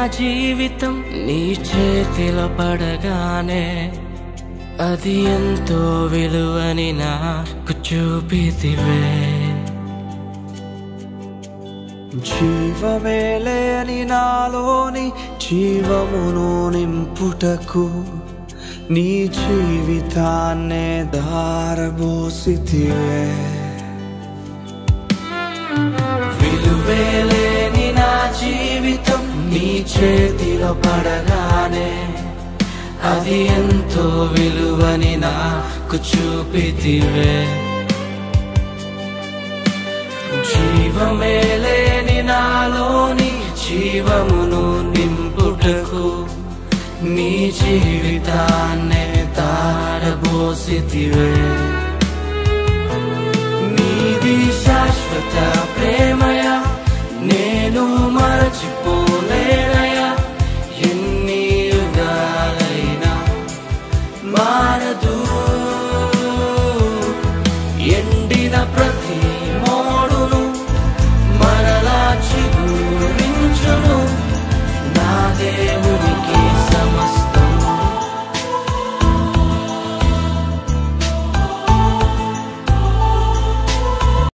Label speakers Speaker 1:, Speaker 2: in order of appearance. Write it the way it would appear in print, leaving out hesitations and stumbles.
Speaker 1: జీవితం నీ చేతిలో పడగానే అది ఎంతో విలువని నాకు చూపితివే.
Speaker 2: జీవమే లేని నాలోని జీవమును నింపుటకు నీ జీవితాన్నే ధారబోసితివే.
Speaker 1: విలువే లేని నా జీవితం నీ చేతిలో పడగానే అది ఎంతో విలువని నాకు చూపితివే. జీవమే లేని నాలోని జీవమును నింపుటకు నీ జీవితాన్నే ధారబోసితివే. నీది శాశ్వత